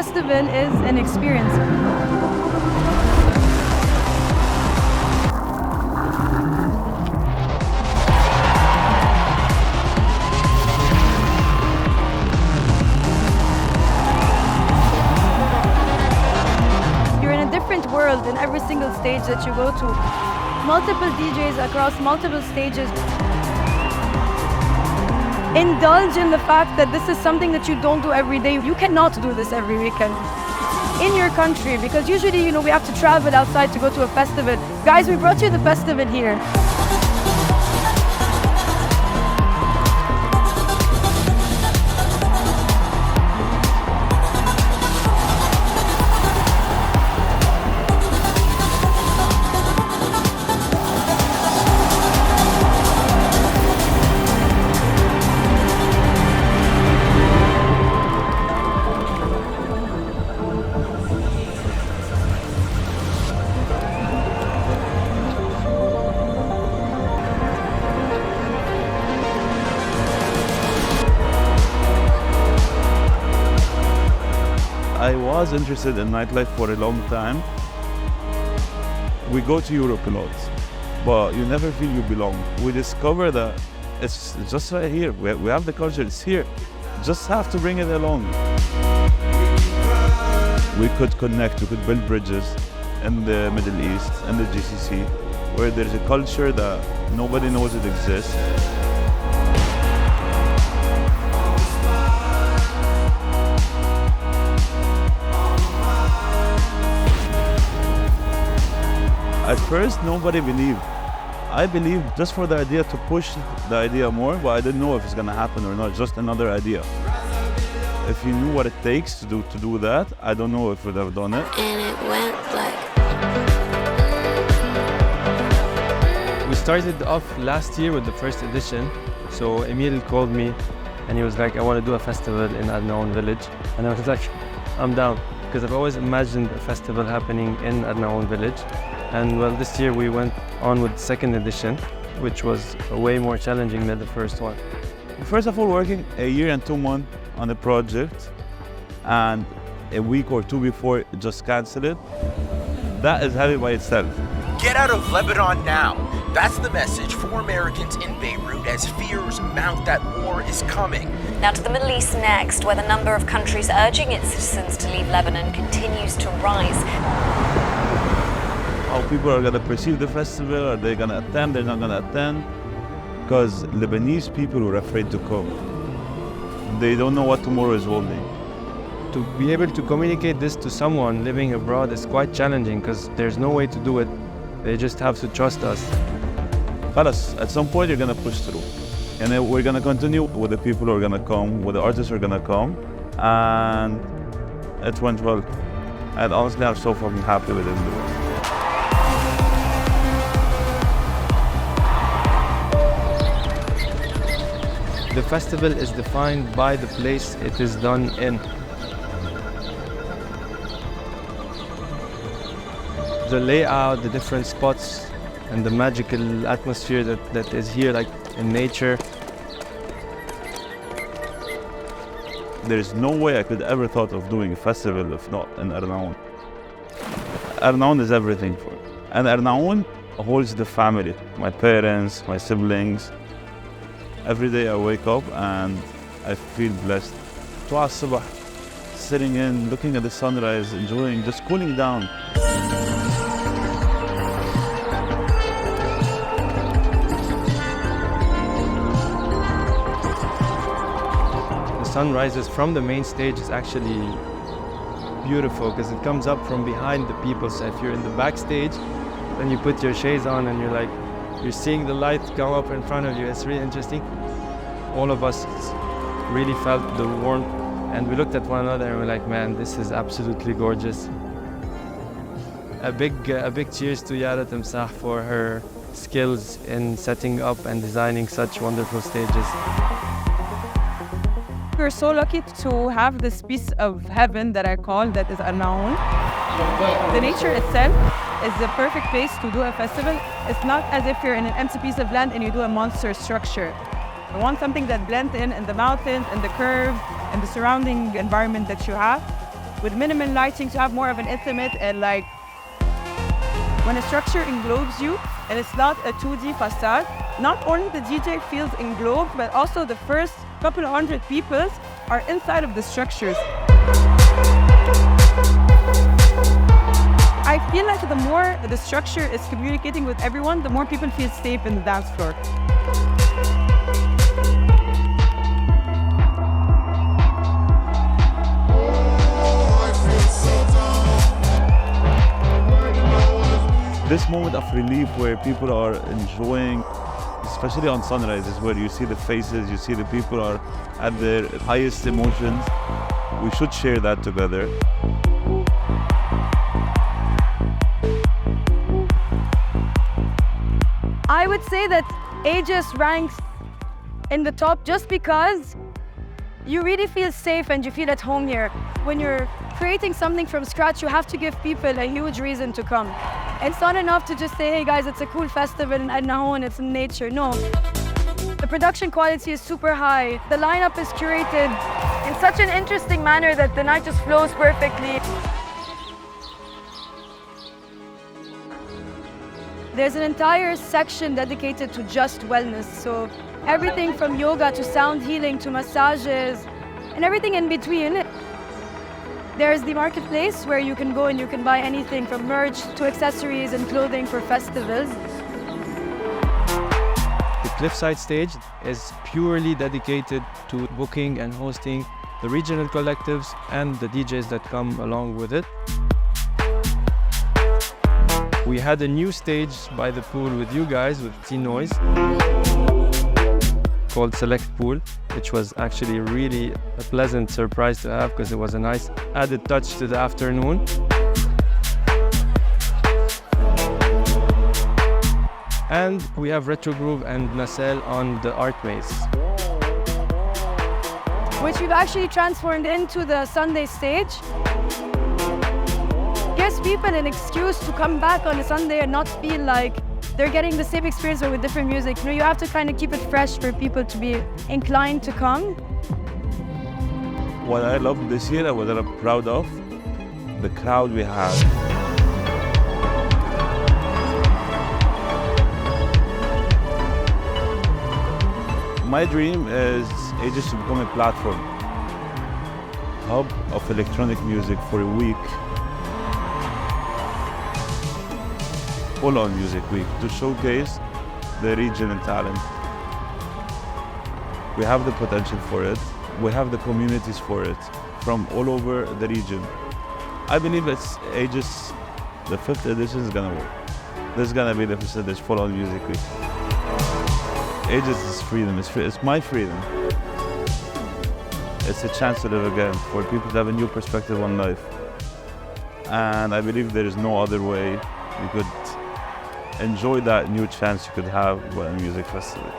festival is an experience. You're in a different world in every single stage that you go to. Multiple DJs across multiple stages. Indulge in the fact that this is something that you don't do every day. You cannot do this every weekend in your country, because usually, we have to travel outside to go to a festival. Guys, we brought you the festival here. I was interested in nightlife for a long time. We go to Europe a lot, but you never feel you belong. We discover that it's just right here. We have the culture, it's here. Just have to bring it along. We could connect, we could build bridges in the Middle East and the GCC, where there's a culture that nobody knows it exists. At first, nobody believed. I believed just for the idea to push the idea more, but I didn't know if it's gonna happen or not, just another idea. If you knew what it takes to do that, I don't know if we'd have done it. And it went like... We started off last year with the first edition. So Emil called me and he was like, I want to do a festival in Arnaoon village. And I was like, I'm down. Because I've always imagined a festival happening in Arnaoon village. And well, this year we went on with the second edition, which was way more challenging than the first one. First of all, working a year and 2 months on a project, and a week or two before just cancel it, that is heavy by itself. Get out of Lebanon now. That's the message for Americans in Beirut as fears mount that war is coming. Now to the Middle East next, where the number of countries urging its citizens to leave Lebanon continues to rise. How people are gonna perceive the festival, are they gonna attend, they're not gonna attend? Because Lebanese people were afraid to come. They don't know what tomorrow is holding. To be able to communicate this to someone living abroad is quite challenging because there's no way to do it. They just have to trust us. Khalas, at some point you're gonna push through. And then we're gonna continue with the people who are gonna come, with the artists who are gonna come, and it went well. And honestly, I'm so fucking happy with it. The festival is defined by the place it is done in. The layout, the different spots, and the magical atmosphere that is here, like in nature. There's no way I could ever thought of doing a festival if not in Arnaoon. Arnaoon is everything for me. And Arnaoon holds the family, my parents, my siblings. Every day I wake up and I feel blessed. Twa sabah, sitting in, looking at the sunrise, enjoying, just cooling down. The sun rises from the main stage is actually beautiful because it comes up from behind the people. So if you're in the backstage, then you put your shades on and you're seeing the light come up in front of you. It's really interesting. All of us really felt the warmth and we looked at one another and we're like, man, this is absolutely gorgeous. A big cheers to Yara Timsah for her skills in setting up and designing such wonderful stages. We're so lucky to have this piece of heaven that I call, that is Arnaoon. The nature itself is the perfect place to do a festival. It's not as if you're in an empty piece of land and you do a monster structure. I want something that blends in the mountains and the curve and the surrounding environment that you have. with minimal lighting to have more of an intimate and like when a structure englobes you and it's not a 2D facade, not only the DJ feels englobed, but also the first couple of hundred people are inside of the structures. I feel like the more the structure is communicating with everyone, the more people feel safe in the dance floor. This moment of relief where people are enjoying, especially on sunrises, where you see the faces, you see the people are at their highest emotions. We should share that together. I would say that Aegis ranks in the top just because you really feel safe and you feel at home here. When you're creating something from scratch, you have to give people a huge reason to come. It's not enough to just say, hey guys, it's a cool festival in Arnaoon, it's in nature. No. The production quality is super high. The lineup is curated in such an interesting manner that the night just flows perfectly. There's an entire section dedicated to just wellness. So everything from yoga to sound healing to massages and everything in between. There's the marketplace where you can go and you can buy anything from merch to accessories and clothing for festivals. The cliffside stage is purely dedicated to booking and hosting the regional collectives and the DJs that come along with it. We had a new stage by the pool with you guys, with SceneNoise, called Selectpool, which was actually really a pleasant surprise to have because it was a nice added touch to the afternoon. And we have Retrogroove and Nacelle on the art maze, which we've actually transformed into the Sunday stage. Gives people an excuse to come back on a Sunday and not feel like they're getting the same experience but with different music. You know, you have to kind of keep it fresh for people to be inclined to come. What I love this year and what I'm proud of, the crowd we have. My dream is Aegis to become a platform, hub of electronic music for a week. Full-on music week to showcase the region and talent. We have the potential for it. We have the communities for it from all over the region. I believe it's Aegis, the 5th edition is gonna work. This is gonna be the 5th edition full-on music week. Aegis is freedom, it's my freedom. It's a chance to live again, for people to have a new perspective on life. And I believe there is no other way you could enjoy that new chance you could have at a music festival.